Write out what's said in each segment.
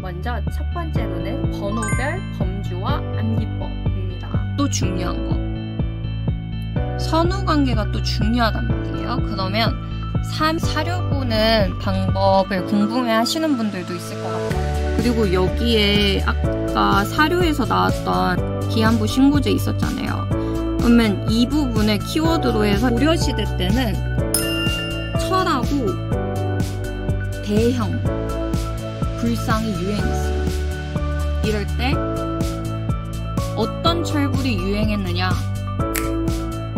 먼저 첫 번째로는 번호별 범주와 암기법입니다. 또 중요한 거, 선후 관계가 또 중요하단 말이에요. 그러면 사료 보는 방법을 궁금해 하시는 분들도 있을 것 같아요. 그리고 여기에 아까 사료에서 나왔던 기한부 신고제 있었잖아요. 그러면 이 부분을 키워드로 해서 고려시대 때는 철하고 대형 불상이 유행했어요. 이럴 때 어떤 철불이 유행했느냐,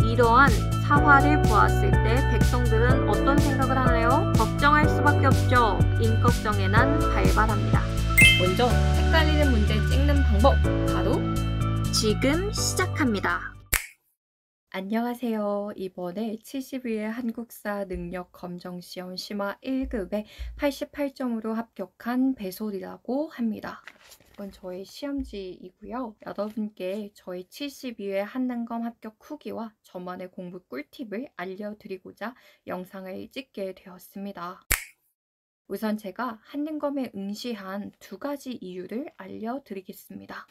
이러한 사화를 보았을 때 백성들은 어떤 생각을 하나요? 걱정할 수밖에 없죠. 임꺽정의 난 발발합니다. 먼저 헷갈리는 문제 찍는 방법, 바로 지금 시작합니다. 안녕하세요. 이번에 70일 한국사 능력 검정시험 심화 1급에 88점으로 합격한 배솔이라고 합니다. 이건 저의 시험지이고요. 여러분께 저의 72회 한능검 합격 후기와 저만의 공부 꿀팁을 알려드리고자 영상을 찍게 되었습니다. 우선 제가 한능검에 응시한 두 가지 이유를 알려드리겠습니다.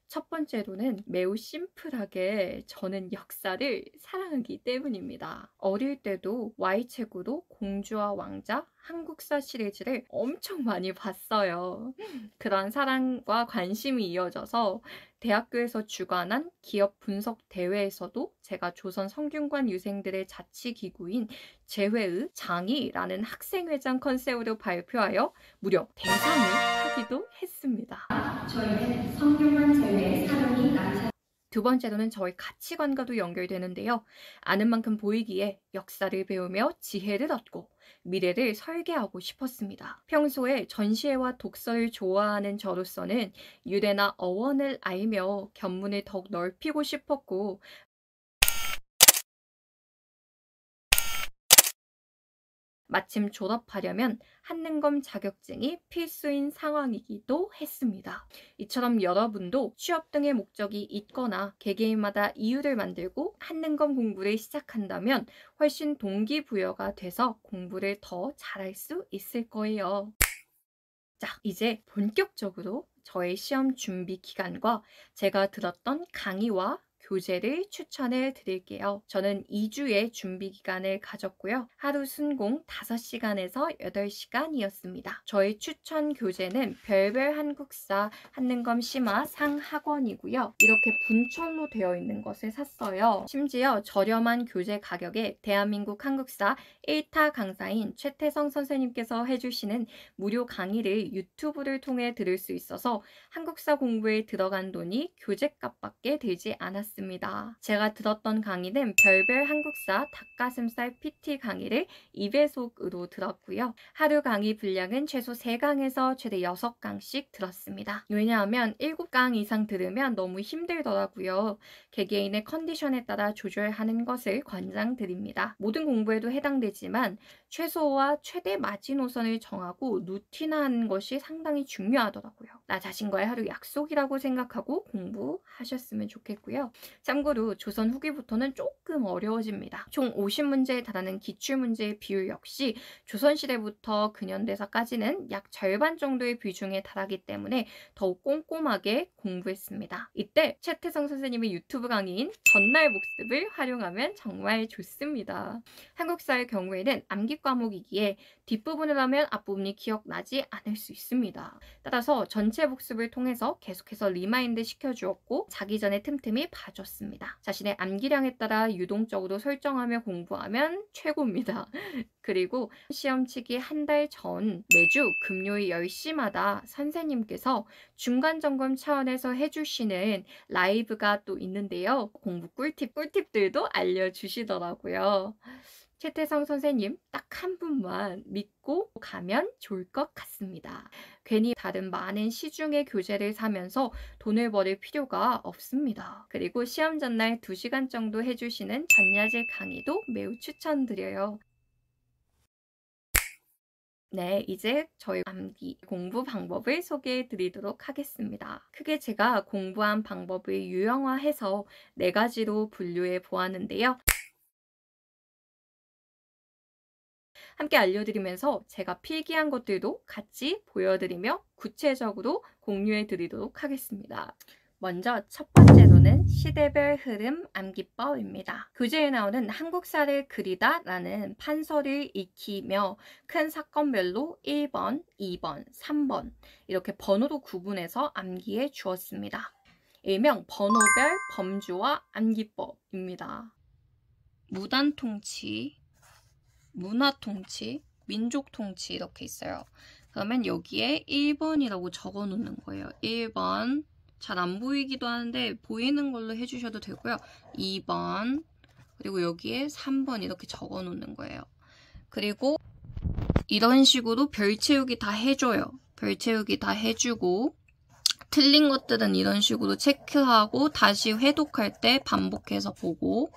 첫 번째로는 매우 심플하게 저는 역사를 사랑하기 때문입니다. 어릴 때도 Y책으로 공주와 왕자, 한국사 시리즈를 엄청 많이 봤어요. 그런 사랑과 관심이 이어져서 대학교에서 주관한 기업 분석 대회에서도 제가 조선 성균관 유생들의 자치기구인 제회의 장이라는 학생회장 컨셉으로 발표하여 무려 대상을 타기도 했습니다. 저희는 성균관 제회의 사령이 나으셨습니다. 두 번째로는 저희 가치관과도 연결되는데요. 아는 만큼 보이기에 역사를 배우며 지혜를 얻고 미래를 설계하고 싶었습니다. 평소에 전시회와 독서를 좋아하는 저로서는 유래나 어원을 알며 견문을 더욱 넓히고 싶었고, 마침 졸업하려면 한능검 자격증이 필수인 상황이기도 했습니다. 이처럼 여러분도 취업 등의 목적이 있거나 개개인마다 이유를 만들고 한능검 공부를 시작한다면 훨씬 동기부여가 돼서 공부를 더 잘할 수 있을 거예요. 자, 이제 본격적으로 저의 시험 준비 기간과 제가 들었던 강의와 교재를 추천해 드릴게요. 저는 2주의 준비 기간을 가졌고요. 하루 순공 5시간에서 8시간이었습니다. 저의 추천 교재는 별별 한국사 한능검 심화 상학원이고요. 이렇게 분철로 되어 있는 것을 샀어요. 심지어 저렴한 교재 가격에 대한민국 한국사 1타 강사인 최태성 선생님께서 해주시는 무료 강의를 유튜브를 통해 들을 수 있어서 한국사 공부에 들어간 돈이 교재값밖에 들지 않았습니다. 제가 들었던 강의는 별별 한국사 닭가슴살 PT 강의를 2배속으로 들었고요. 하루 강의 분량은 최소 3강에서 최대 6강씩 들었습니다. 왜냐하면 7강 이상 들으면 너무 힘들더라고요. 개개인의 컨디션에 따라 조절하는 것을 권장드립니다. 모든 공부에도 해당되지만 최소와 최대 마지노선을 정하고 루틴화하는 것이 상당히 중요하더라고요. 나 자신과의 하루 약속이라고 생각하고 공부하셨으면 좋겠고요. 참고로 조선 후기부터는 조금 어려워집니다. 총 50문제에 달하는 기출문제의 비율 역시 조선시대부터 근현대사까지는 약 절반 정도의 비중에 달하기 때문에 더욱 꼼꼼하게 공부했습니다. 이때 최태성 선생님의 유튜브 강의인 전날 복습을 활용하면 정말 좋습니다. 한국사의 경우에는 암기 과목이기에 뒷부분을 하면 앞부분이 기억나지 않을 수 있습니다. 따라서 전체 복습을 통해서 계속해서 리마인드 시켜주었고 자기 전에 틈틈이 봐줬습니다. 자신의 암기량에 따라 유동적으로 설정하며 공부하면 최고입니다. 그리고 시험 치기 한 달 전 매주 금요일 10시마다 선생님께서 중간점검 차원에서 해주시는 라이브가 또 있는데요. 공부 꿀팁들도 알려주시더라고요. 최태성 선생님 딱 한 분만 믿고 가면 좋을 것 같습니다. 괜히 다른 많은 시중의 교재를 사면서 돈을 버릴 필요가 없습니다. 그리고 시험 전날 2시간 정도 해주시는 전야제 강의도 매우 추천드려요. 네, 이제 저희 암기 공부 방법을 소개해 드리도록 하겠습니다. 크게 제가 공부한 방법을 유형화해서 4가지로 분류해 보았는데요. 함께 알려드리면서 제가 필기한 것들도 같이 보여드리며 구체적으로 공유해드리도록 하겠습니다. 먼저 첫 번째로는 시대별 흐름 암기법입니다. 교재에 나오는 한국사를 그리다 라는 판서를 익히며 큰 사건별로 1번, 2번, 3번 이렇게 번호로 구분해서 암기해 주었습니다. 일명 번호별 범주와 암기법입니다. 무단통치, 문화통치, 민족통치 이렇게 있어요. 그러면 여기에 1번이라고 적어 놓는 거예요. 1번 잘 안 보이기도 하는데 보이는 걸로 해주셔도 되고요. 2번 그리고 여기에 3번 이렇게 적어 놓는 거예요. 그리고 이런 식으로 별 채우기 다 해줘요. 별 채우기 다 해주고 틀린 것들은 이런 식으로 체크하고 다시 회독할 때 반복해서 보고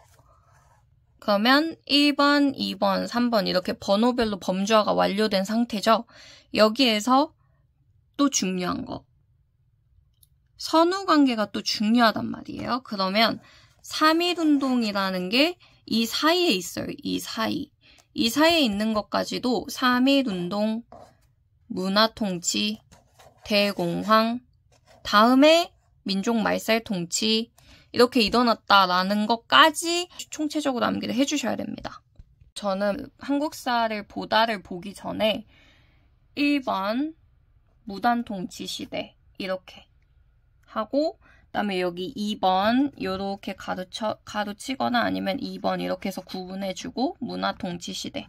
그러면 1번, 2번, 3번 이렇게 번호별로 범주화가 완료된 상태죠. 여기에서 또 중요한 거. 선후관계가 또 중요하단 말이에요. 그러면 3.1운동이라는 게 이 사이에 있어요. 이 사이. 이 사이에 있는 것까지도 3.1운동, 문화통치, 대공황, 다음에 민족말살통치 이렇게 일어났다라는 것까지 총체적으로 암기를 해주셔야 됩니다. 저는 한국사를 보다를 보기 전에 1번 무단통치 시대 이렇게 하고 그다음에 여기 2번 이렇게 가로치거나 아니면 2번 이렇게 해서 구분해주고 문화통치 시대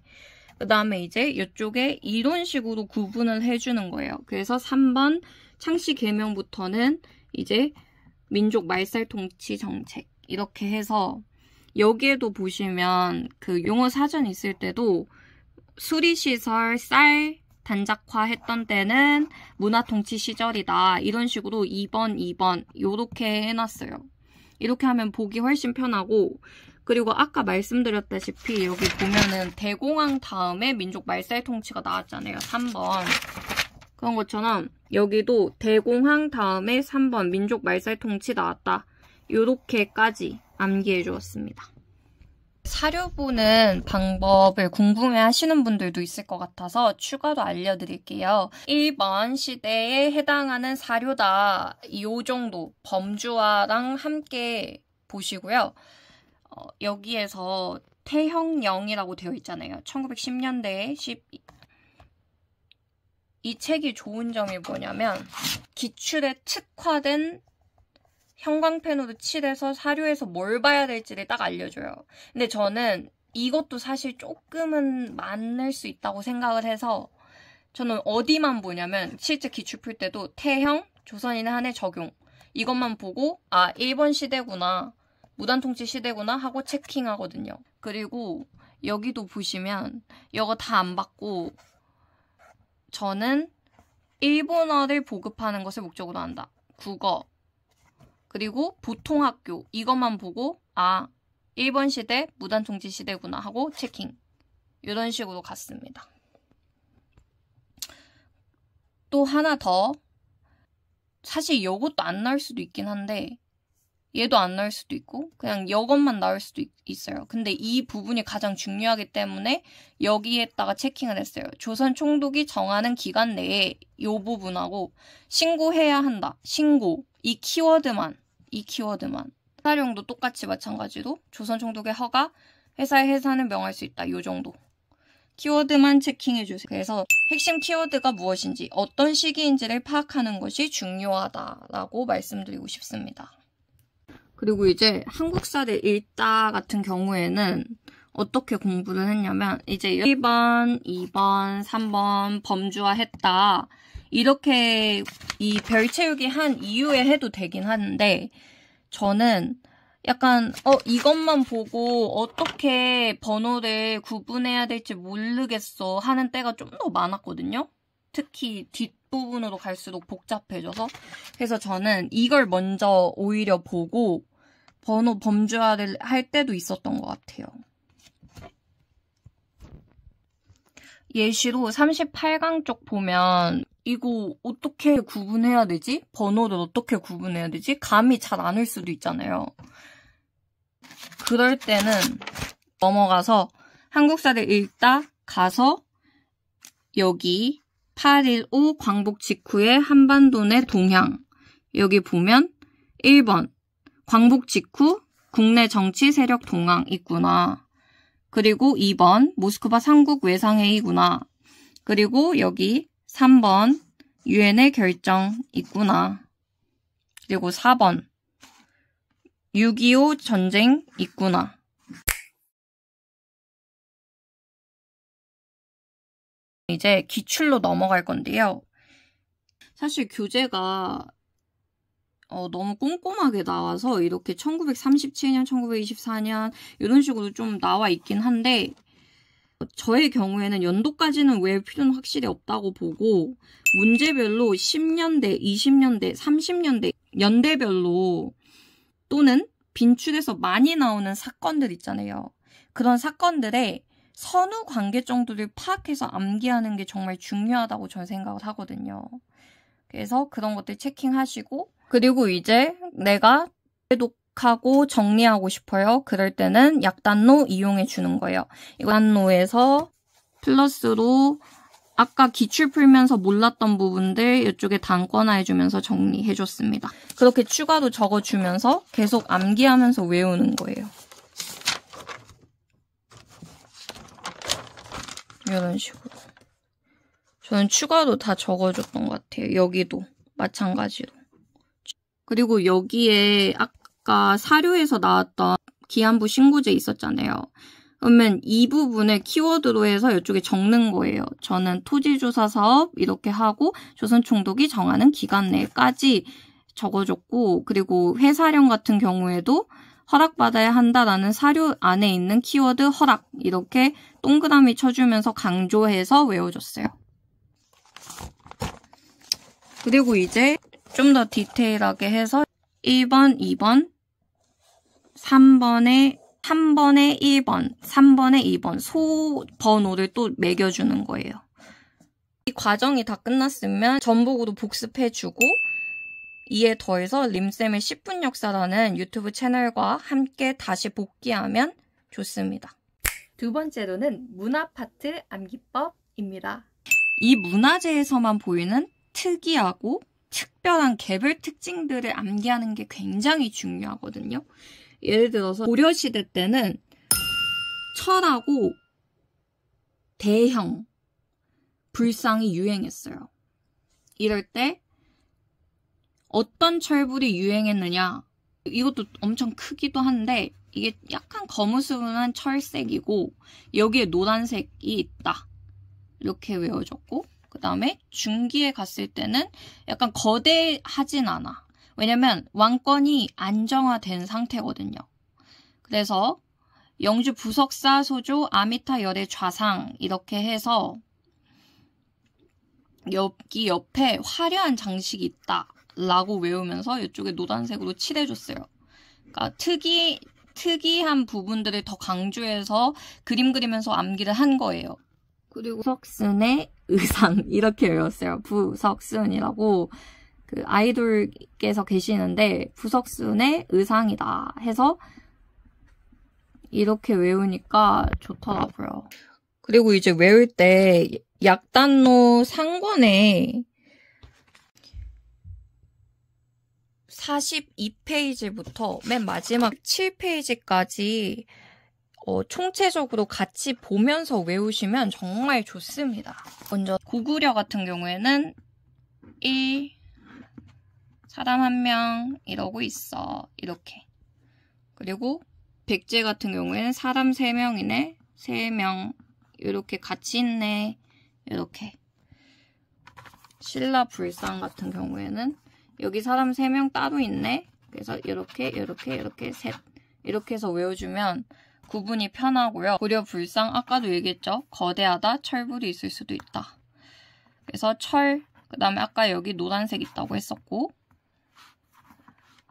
그 다음에 이제 이쪽에 이런 식으로 구분을 해주는 거예요. 그래서 3번 창씨 개명부터는 이제 민족 말살 통치 정책 이렇게 해서 여기에도 보시면 그 용어 사전 있을 때도 수리시설 쌀 단작화 했던 때는 문화통치 시절이다. 이런 식으로 2번 이렇게 해놨어요. 이렇게 하면 보기 훨씬 편하고 그리고 아까 말씀드렸다시피 여기 보면은 대공황 다음에 민족 말살 통치가 나왔잖아요. 3번. 그런 것처럼 여기도 대공황 다음에 3번 민족 말살 통치 나왔다. 요렇게까지 암기해 주었습니다. 사료 보는 방법을 궁금해 하시는 분들도 있을 것 같아서 추가로 알려드릴게요. 1번 시대에 해당하는 사료다. 이 정도 범주화랑 함께 보시고요. 여기에서 태형령이라고 되어 있잖아요. 1910년대에 이 책이 좋은 점이 뭐냐면 기출에 특화된 형광펜으로 칠해서 사료에서 뭘 봐야 될지를 딱 알려줘요. 근데 저는 이것도 사실 조금은 많을 수 있다고 생각을 해서 저는 어디만 보냐면 실제 기출 풀 때도 태형, 조선인의 한해 적용 이것만 보고 아 1번 시대구나, 무단통치 시대구나 하고 체킹하거든요. 그리고 여기도 보시면 이거 다 안 받고 저는 일본어를 보급하는 것을 목적으로 한다. 국어 그리고 보통학교 이것만 보고 아 1번 시대 무단통치 시대구나 하고 체킹 이런 식으로 갔습니다. 또 하나 더 사실 이것도 안 나올 수도 있긴 한데 얘도 안 나올 수도 있고 그냥 이것만 나올 수도 있어요. 근데 이 부분이 가장 중요하기 때문에 여기에다가 체킹을 했어요. 조선 총독이 정하는 기간 내에 이 부분하고 신고해야 한다. 신고 이 키워드만 사용도 똑같이 마찬가지로 조선 총독의 허가 회사의 해산을 명할 수 있다. 이 정도 키워드만 체킹해주세요. 그래서 핵심 키워드가 무엇인지 어떤 시기인지를 파악하는 것이 중요하다라고 말씀드리고 싶습니다. 그리고 이제 한국사를 읽다 같은 경우에는 어떻게 공부를 했냐면 이제 1번, 2번, 3번 범주화 했다. 이렇게 이 별 채우기 한 이후에 해도 되긴 하는데 저는 약간 이것만 보고 어떻게 번호를 구분해야 될지 모르겠어 하는 때가 좀 더 많았거든요. 특히 뒷부분으로 갈수록 복잡해져서 그래서 저는 이걸 먼저 오히려 보고 번호 범주화를 할 때도 있었던 것 같아요. 예시로 38강 쪽 보면 이거 어떻게 구분해야 되지? 번호를 어떻게 구분해야 되지? 감이 잘 안 올 수도 있잖아요. 그럴 때는 넘어가서 한국사를 읽다 가서 여기 8.15 광복 직후의 한반도 내 동향. 여기 보면 1번 광복 직후 국내 정치 세력 동향 있구나. 그리고 2번 모스크바 3국 외상회의구나. 그리고 여기 3번 유엔의 결정 있구나. 그리고 4번 6.25 전쟁 있구나. 이제 기출로 넘어갈 건데요. 사실 교재가 너무 꼼꼼하게 나와서 이렇게 1937년, 1924년 이런 식으로 좀 나와 있긴 한데 저의 경우에는 연도까지는 외울 필요는 확실히 없다고 보고 문제별로 10년대, 20년대, 30년대 연대별로 또는 빈출에서 많이 나오는 사건들 있잖아요. 그런 사건들의 선후 관계 정도를 파악해서 암기하는 게 정말 중요하다고 저는 생각을 하거든요. 그래서 그런 것들 체킹하시고 그리고 이제 내가 해독하고 정리하고 싶어요. 그럴 때는 약단로 이용해 주는 거예요. 이거 약단로에서 플러스로 아까 기출 풀면서 몰랐던 부분들 이쪽에 단권화해 주면서 정리해 줬습니다. 그렇게 추가로 적어주면서 계속 암기하면서 외우는 거예요. 이런 식으로. 저는 추가로 다 적어줬던 것 같아요. 여기도 마찬가지로. 그리고 여기에 아까 사료에서 나왔던 기한부 신고제 있었잖아요. 그러면 이 부분을 키워드로 해서 이쪽에 적는 거예요. 저는 토지조사 사업 이렇게 하고 조선총독이 정하는 기간 내까지 적어줬고 그리고 회사령 같은 경우에도 허락받아야 한다라는 사료 안에 있는 키워드 허락 이렇게 동그라미 쳐주면서 강조해서 외워줬어요. 그리고 이제 좀 더 디테일하게 해서 1번, 2번, 3번에 1번, 3번에 2번 소 번호를 또 매겨주는 거예요. 이 과정이 다 끝났으면 전복으로 복습해주고 이에 더해서 림쌤의 10분 역사라는 유튜브 채널과 함께 다시 복귀하면 좋습니다. 두 번째로는 문화 파트 암기법입니다. 이 문화재에서만 보이는 특이하고 특별한 개별 특징들을 암기하는 게 굉장히 중요하거든요. 예를 들어서 고려시대 때는 철하고 대형 불상이 유행했어요. 이럴 때 어떤 철불이 유행했느냐 이것도 엄청 크기도 한데 이게 약간 거무스름한 철색이고 여기에 노란색이 있다. 이렇게 외워졌고 그 다음에 중기에 갔을 때는 약간 거대하진 않아. 왜냐면 왕권이 안정화된 상태거든요. 그래서 영주 부석사 소조 아미타 열의 좌상 이렇게 해서 여기 옆에 화려한 장식이 있다 라고 외우면서 이쪽에 노란색으로 칠해줬어요. 그러니까 특이한 부분들을 더 강조해서 그림 그리면서 암기를 한 거예요. 그리고 부석순의 의상 이렇게 외웠어요. 부석순이라고 그 아이돌께서 계시는데 부석순의 의상이다 해서 이렇게 외우니까 좋더라고요. 그리고 이제 외울 때 약단로 상권에 42페이지부터 맨 마지막 7페이지까지 총체적으로 같이 보면서 외우시면 정말 좋습니다. 먼저 고구려 같은 경우에는 1 사람 1명 이러고 있어. 이렇게. 그리고 백제 같은 경우에는 사람 3명이네. 3명 이렇게 같이 있네. 이렇게. 신라 불상 같은 경우에는 여기 사람 3명 따로 있네. 그래서 이렇게 셋 이렇게 해서 외워주면 구분이 편하고요. 고려 불상 아까도 얘기했죠. 거대하다, 철불이 있을 수도 있다. 그래서 철, 그 다음에 아까 여기 노란색 있다고 했었고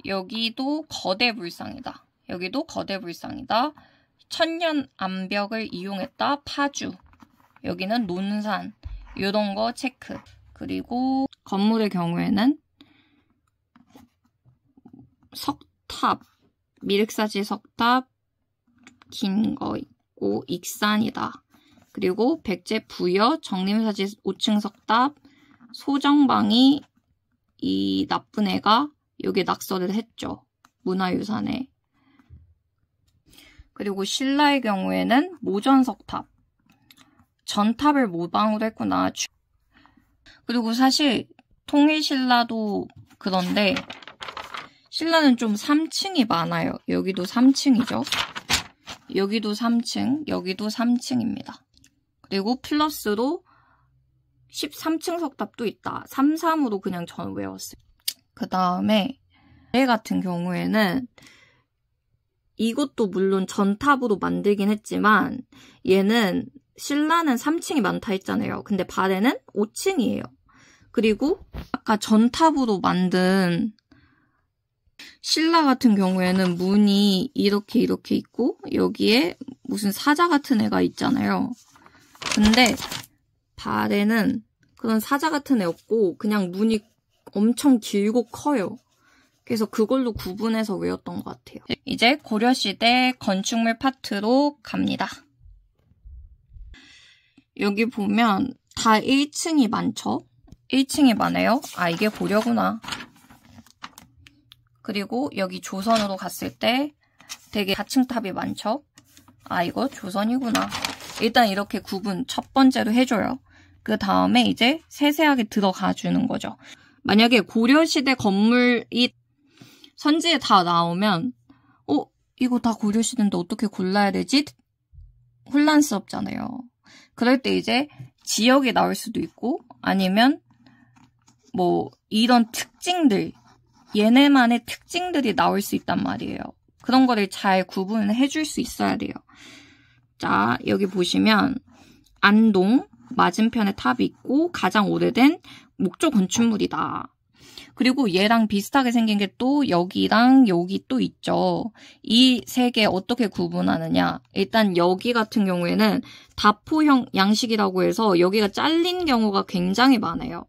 여기도 거대 불상이다. 여기도 거대 불상이다. 천년 암벽을 이용했다. 파주. 여기는 논산. 이런 거 체크. 그리고 건물의 경우에는 석탑, 미륵사지 석탑 긴 거 있고 익산이다. 그리고 백제 부여, 정림사지 5층 석답, 소정방이 이 나쁜 애가 여기에 낙서를 했죠. 문화유산에. 그리고 신라의 경우에는 모전석탑. 전탑을 모방으로 했구나. 그리고 사실 통일신라도 그런데 신라는 좀 3층이 많아요. 여기도 3층이죠. 여기도 3층, 여기도 3층입니다. 그리고 플러스로 13층 석탑도 있다. 33으로 그냥 전 외웠어요. 그 다음에 얘 같은 경우에는 이것도 물론 전탑으로 만들긴 했지만 얘는 신라는 3층이 많다 했잖아요. 근데 발에는 5층이에요. 그리고 아까 전탑으로 만든 신라 같은 경우에는 문이 이렇게 있고 여기에 무슨 사자 같은 애가 있잖아요. 근데 발에는 그런 사자 같은 애 없고 그냥 문이 엄청 길고 커요. 그래서 그걸로 구분해서 외웠던 것 같아요. 이제 고려시대 건축물 파트로 갑니다. 여기 보면 다 1층이 많죠? 1층이 많아요. 아, 이게 고려구나. 그리고 여기 조선으로 갔을 때 되게 4층 탑이 많죠? 아, 이거 조선이구나. 일단 이렇게 구분 첫 번째로 해줘요. 그 다음에 이제 세세하게 들어가 주는 거죠. 만약에 고려시대 건물이 선지에 다 나오면 이거 다 고려시대인데 어떻게 골라야 되지? 혼란스럽잖아요. 그럴 때 이제 지역이 나올 수도 있고 아니면 뭐 이런 특징들, 얘네만의 특징들이 나올 수 있단 말이에요. 그런 거를 잘 구분을 해줄 수 있어야 돼요. 자, 여기 보시면 안동 맞은편에 탑이 있고 가장 오래된 목조 건축물이다. 그리고 얘랑 비슷하게 생긴 게 또 여기랑 여기 또 있죠. 이 세 개 어떻게 구분하느냐. 일단 여기 같은 경우에는 다포형 양식이라고 해서 여기가 잘린 경우가 굉장히 많아요.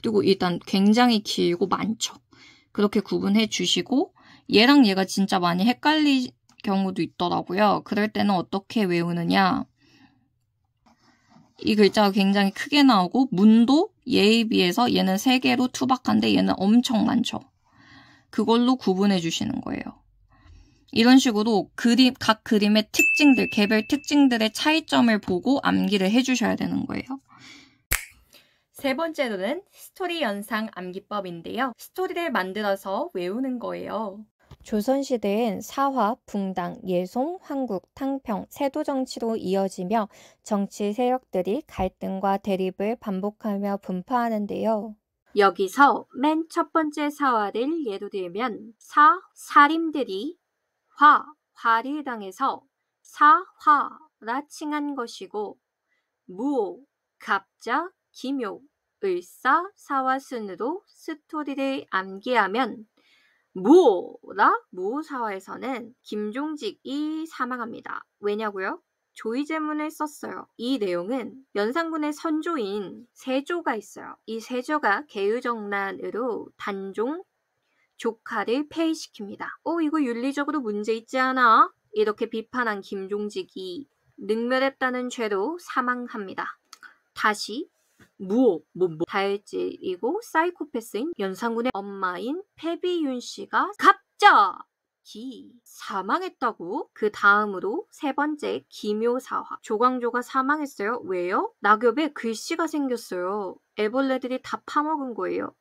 그리고 일단 굉장히 길고 많죠. 그렇게 구분해 주시고 얘랑 얘가 진짜 많이 헷갈릴 경우도 있더라고요. 그럴 때는 어떻게 외우느냐. 이 글자가 굉장히 크게 나오고 문도 얘에 비해서 얘는 3개로 투박한데 얘는 엄청 많죠. 그걸로 구분해 주시는 거예요. 이런 식으로 각 그림의 특징들, 개별 특징들의 차이점을 보고 암기를 해주셔야 되는 거예요. 세 번째로는 스토리 연상 암기법인데요. 스토리를 만들어서 외우는 거예요. 조선시대엔 사화, 붕당, 예송, 황국, 탕평, 세도 정치로 이어지며 정치 세력들이 갈등과 대립을 반복하며 분파하는데요. 여기서 맨 첫 번째 사화를 예로 들면 사림들이 화를 당해서 사화라 칭한 것이고 무오, 갑자, 기묘, 을사, 사화 순으로 스토리를 암기하면 무오사화에서는 김종직이 사망합니다. 왜냐고요? 조의제문을 썼어요. 이 내용은 연산군의 선조인 세조가 있어요. 이 세조가 계유정난으로 단종 조카를 폐위시킵니다. 이거 윤리적으로 문제 있지 않아? 이렇게 비판한 김종직이 능멸했다는 죄로 사망합니다. 다시 다혈질이고 사이코패스인 연산군의 엄마인 패비윤 씨가 갑자기 사망했다고? 그 다음으로 세 번째 기묘사화. 조광조가 사망했어요. 왜요? 낙엽에 글씨가 생겼어요. 애벌레들이 다 파먹은 거예요.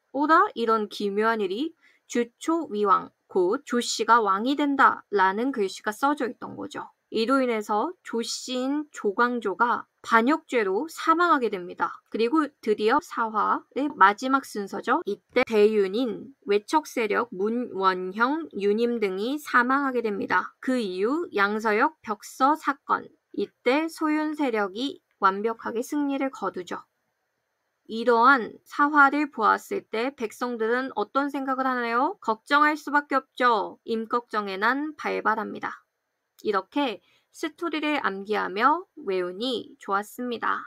이런 기묘한 일이 주초위왕, 곧 조씨가 왕이 된다 라는 글씨가 써져 있던 거죠. 이로 인해서 조씨인 조광조가 반역죄로 사망하게 됩니다. 그리고 드디어 사화의 마지막 순서죠. 이때 대윤인 외척세력 문원형, 유님 등이 사망하게 됩니다. 그 이후 양서역 벽서 사건, 이때 소윤 세력이 완벽하게 승리를 거두죠. 이러한 사화를 보았을 때 백성들은 어떤 생각을 하나요? 걱정할 수밖에 없죠. 임꺽정의 난 발발합니다. 이렇게 스토리를 암기하며 외우니 좋았습니다.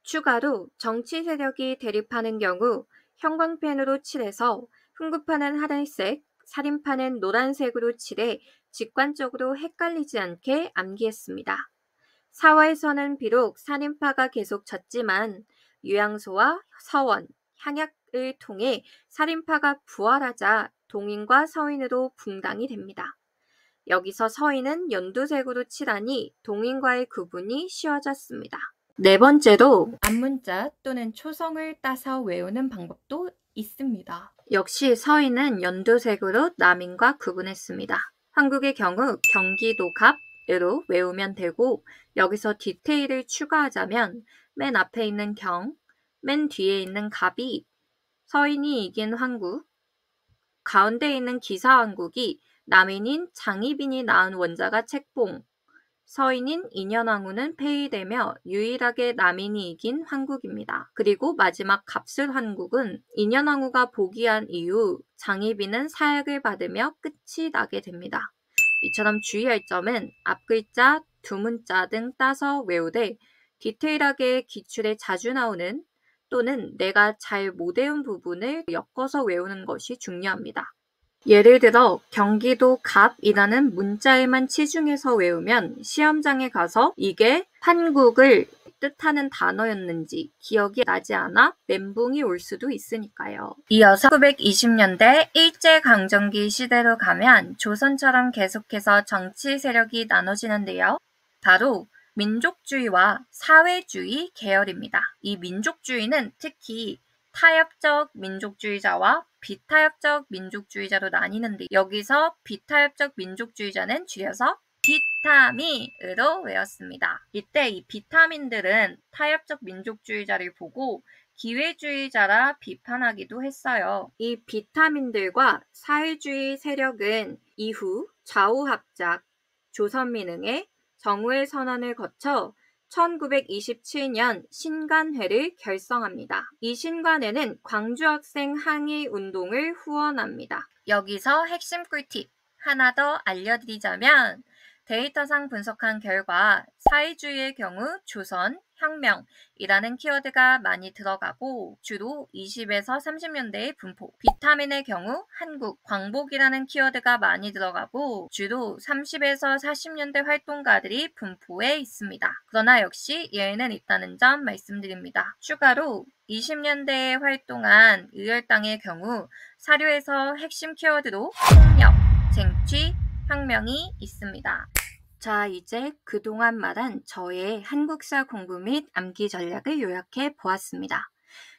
추가로 정치 세력이 대립하는 경우 형광펜으로 칠해서 흥부파는 하늘색, 살인파는 노란색으로 칠해 직관적으로 헷갈리지 않게 암기했습니다. 사화에서는 비록 살인파가 계속 졌지만 유양소와 서원, 향약을 통해 살인파가 부활하자 동인과 서인으로 분당이 됩니다. 여기서 서인은 연두색으로 칠하니 동인과의 구분이 쉬워졌습니다. 네 번째로 앞문자 또는 초성을 따서 외우는 방법도 있습니다. 역시 서인은 연두색으로 남인과 구분했습니다. 한국의 경우 경기도 갑으로 외우면 되고 여기서 디테일을 추가하자면 맨 앞에 있는 경, 맨 뒤에 있는 갑이 서인이 이긴 황국, 가운데 있는 기사왕국이 남인인 장희빈이 낳은 원자가 책봉, 서인인 인현왕후는 폐위되며 유일하게 남인이 이긴 황국입니다. 그리고 마지막 갑술한국은 인현왕후가 복위한 이후 장희빈은 사약을 받으며 끝이 나게 됩니다. 이처럼 주의할 점은 앞글자, 두문자 등 따서 외우되 디테일하게 기출에 자주 나오는 또는 내가 잘 못 외운 부분을 엮어서 외우는 것이 중요합니다. 예를 들어 경기도 갑이라는 문자에만 치중해서 외우면 시험장에 가서 이게 한국을 뜻하는 단어였는지 기억이 나지 않아 멘붕이 올 수도 있으니까요. 이어서 1920년대 일제강점기 시대로 가면 조선처럼 계속해서 정치 세력이 나눠지는데요. 바로 민족주의와 사회주의 계열입니다. 이 민족주의는 특히 타협적 민족주의자와 비타협적 민족주의자로 나뉘는데 여기서 비타협적 민족주의자는 줄여서 비타민으로 외웠습니다. 이때 이 비타민들은 타협적 민족주의자를 보고 기회주의자라 비판하기도 했어요. 이 비타민들과 사회주의 세력은 이후 좌우합작, 조선민흥회, 정우의 선언을 거쳐 1927년 신간회를 결성합니다. 이 신간회는 광주학생 항의 운동을 후원합니다. 여기서 핵심 꿀팁 하나 더 알려드리자면 데이터상 분석한 결과 사회주의의 경우 조선, 혁명이라는 키워드가 많이 들어가고 주로 20에서 30년대의 분포, 비타민의 경우 한국, 광복이라는 키워드가 많이 들어가고 주로 30에서 40년대 활동가들이 분포해 있습니다. 그러나 역시 예외는 있다는 점 말씀드립니다. 추가로 20년대에 활동한 의열당의 경우 사료에서 핵심 키워드로 폭력, 쟁취, 혁명이 있습니다. 자, 이제 그동안 말한 저의 한국사 공부 및 암기 전략을 요약해 보았습니다.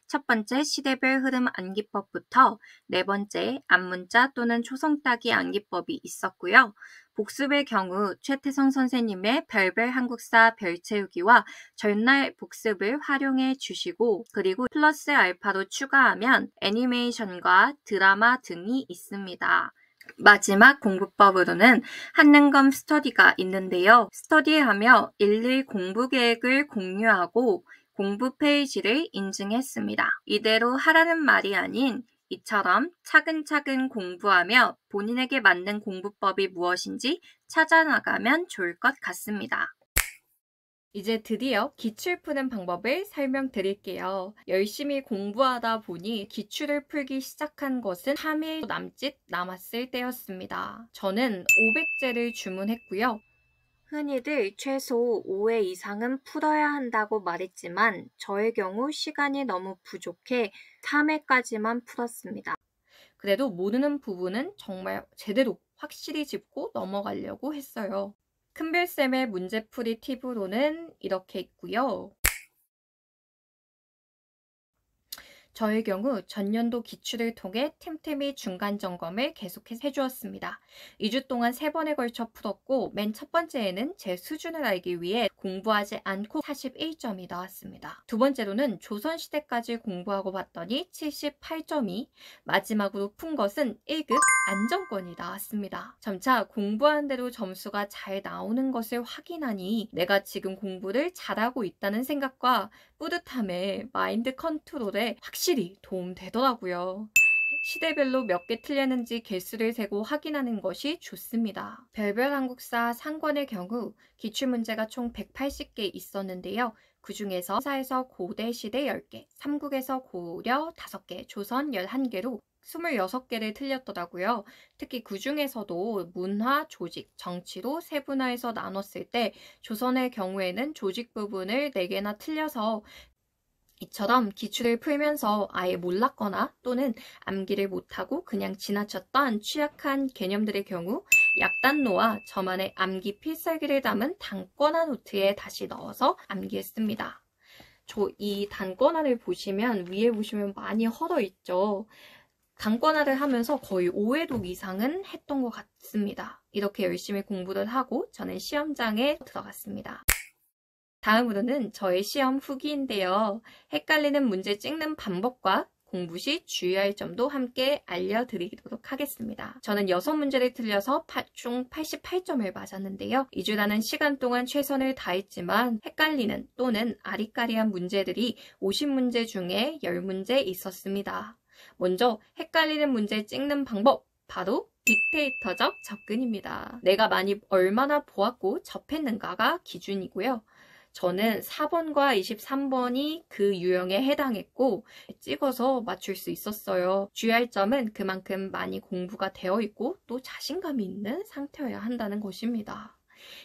첫 번째 시대별 흐름 암기법부터 네 번째 앞문자 또는 초성 따기 암기법이 있었고요. 복습의 경우 최태성 선생님의 별별 한국사 별채우기와 전날 복습을 활용해 주시고 그리고 플러스 알파로 추가하면 애니메이션과 드라마 등이 있습니다. 마지막 공부법으로는 한능검 스터디가 있는데요. 스터디하며 일일 공부 계획을 공유하고 공부 페이지를 인증했습니다. 이대로 하라는 말이 아닌 이처럼 차근차근 공부하며 본인에게 맞는 공부법이 무엇인지 찾아나가면 좋을 것 같습니다. 이제 드디어 기출 푸는 방법을 설명드릴게요. 열심히 공부하다 보니 기출을 풀기 시작한 것은 3일 남짓 남았을 때였습니다. 저는 500제를 주문했고요. 흔히들 최소 5회 이상은 풀어야 한다고 말했지만 저의 경우 시간이 너무 부족해 3회까지만 풀었습니다. 그래도 모르는 부분은 정말 제대로 확실히 짚고 넘어가려고 했어요. 큰별쌤의 문제풀이 팁으로는 이렇게 있고요. 저의 경우 전년도 기출을 통해 틈틈이 중간 점검을 계속해서 해주었습니다. 2주 동안 3번에 걸쳐 풀었고 맨 첫 번째에는 제 수준을 알기 위해 공부하지 않고 41점이 나왔습니다. 두 번째로는 조선시대까지 공부하고 봤더니 78점이 마지막으로 푼 것은 1급 안정권이 나왔습니다. 점차 공부한 대로 점수가 잘 나오는 것을 확인하니 내가 지금 공부를 잘하고 있다는 생각과 뿌듯함에 마인드 컨트롤에 확실히 도움되더라고요. 시대별로 몇 개 틀렸는지 개수를 세고 확인하는 것이 좋습니다. 별별 한국사 상권의 경우 기출문제가 총 180개 있었는데요. 그 중에서 사에서 고대 시대 10개, 삼국에서 고려 5개, 조선 11개로 26개를 틀렸더라고요. 특히 그 중에서도 문화, 조직, 정치로 세분화해서 나눴을 때 조선의 경우에는 조직 부분을 4개나 틀려서 이처럼 기출을 풀면서 아예 몰랐거나 또는 암기를 못하고 그냥 지나쳤던 취약한 개념들의 경우 약단노와 저만의 암기 필살기를 담은 단권화 노트에 다시 넣어서 암기했습니다. 이 단권화를 보시면 위에 보시면 많이 헐어 있죠. 단권화를 하면서 거의 5회독 이상은 했던 것 같습니다. 이렇게 열심히 공부를 하고 저는 시험장에 들어갔습니다. 다음으로는 저의 시험 후기인데요. 헷갈리는 문제 찍는 방법과 공부 시 주의할 점도 함께 알려드리도록 하겠습니다. 저는 6문제를 틀려서 총 88점을 맞았는데요. 2주라는 시간 동안 최선을 다했지만 헷갈리는 또는 아리까리한 문제들이 50문제 중에 10문제 있었습니다. 먼저 헷갈리는 문제 찍는 방법, 바로 딕테이터적 접근입니다. 내가 얼마나 보았고 접했는가가 기준이고요. 저는 4번과 23번이 그 유형에 해당했고 찍어서 맞출 수 있었어요. 주의할 점은 그만큼 많이 공부가 되어 있고 또 자신감이 있는 상태여야 한다는 것입니다.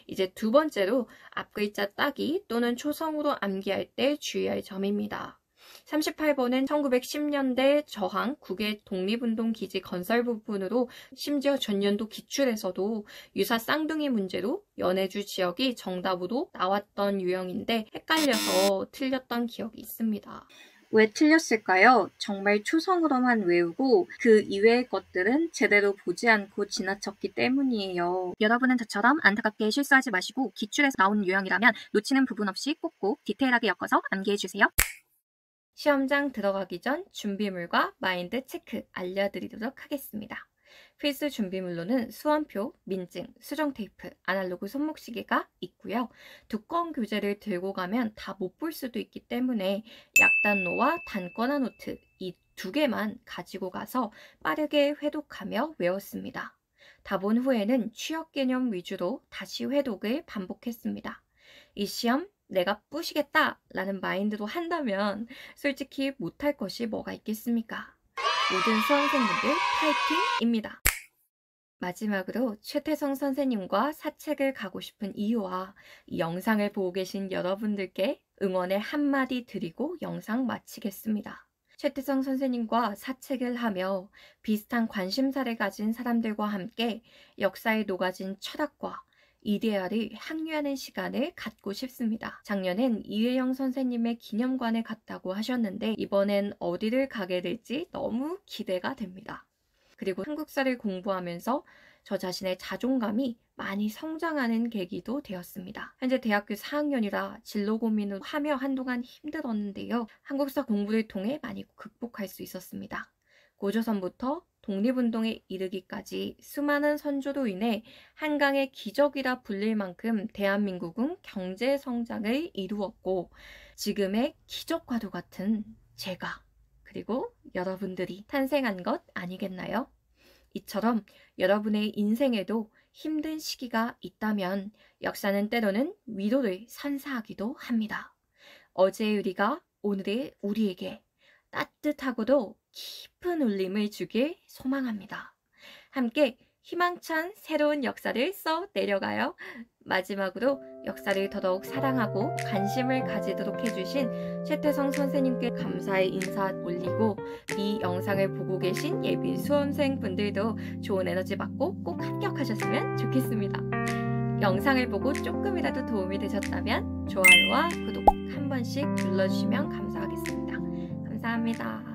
이제 두 번째로 앞글자 따기 또는 초성으로 암기할 때 주의할 점입니다. 38번은 1910년대 저항 국외 독립운동 기지 건설 부분으로 심지어 전년도 기출에서도 유사 쌍둥이 문제로 연해주 지역이 정답으로 나왔던 유형인데 헷갈려서 틀렸던 기억이 있습니다. 왜 틀렸을까요? 정말 초성으로만 외우고 그 이외의 것들은 제대로 보지 않고 지나쳤기 때문이에요. 여러분은 저처럼 안타깝게 실수하지 마시고 기출에서 나온 유형이라면 놓치는 부분 없이 꼭꼭 디테일하게 엮어서 암기해주세요. 시험장 들어가기 전 준비물과 마인드 체크 알려드리도록 하겠습니다. 필수 준비물로는 수험표, 민증, 수정 테이프, 아날로그 손목시계가 있고요. 두꺼운 교재를 들고 가면 다 못 볼 수도 있기 때문에 약단노와 단권화 노트 이 2개만 가지고 가서 빠르게 회독하며 외웠습니다. 다 본 후에는 취업 개념 위주로 다시 회독을 반복했습니다. 이 시험 내가 뿌시겠다 라는 마인드로 한다면 솔직히 못할 것이 뭐가 있겠습니까? 모든 수험생분들 파이팅입니다. 마지막으로 최태성 선생님과 사책을 가고 싶은 이유와 이 영상을 보고 계신 여러분들께 응원의 한마디 드리고 영상 마치겠습니다. 최태성 선생님과 사책을 하며 비슷한 관심사를 가진 사람들과 함께 역사에 녹아진 철학과 이데아를 항유하는 시간을 갖고 싶습니다. 작년엔 이회영 선생님의 기념관에 갔다고 하셨는데 이번엔 어디를 가게 될지 너무 기대가 됩니다. 그리고 한국사를 공부하면서 저 자신의 자존감이 많이 성장하는 계기도 되었습니다. 현재 대학교 4학년이라 진로 고민을 하며 한동안 힘들었는데요. 한국사 공부를 통해 많이 극복할 수 있었습니다. 고조선부터 독립운동에 이르기까지 수많은 선조로 인해 한강의 기적이라 불릴 만큼 대한민국은 경제 성장을 이루었고 지금의 기적과도 같은 제가 그리고 여러분들이 탄생한 것 아니겠나요? 이처럼 여러분의 인생에도 힘든 시기가 있다면 역사는 때로는 위로를 선사하기도 합니다. 어제의 우리가 오늘의 우리에게 따뜻하고도 깊은 울림을 주길 소망합니다. 함께 희망찬 새로운 역사를 써 내려가요. 마지막으로 역사를 더더욱 사랑하고 관심을 가지도록 해주신 최태성 선생님께 감사의 인사 올리고 이 영상을 보고 계신 예비 수험생분들도 좋은 에너지 받고 꼭 합격하셨으면 좋겠습니다. 영상을 보고 조금이라도 도움이 되셨다면 좋아요와 구독 한 번씩 눌러주시면 감사하겠습니다. 감사합니다.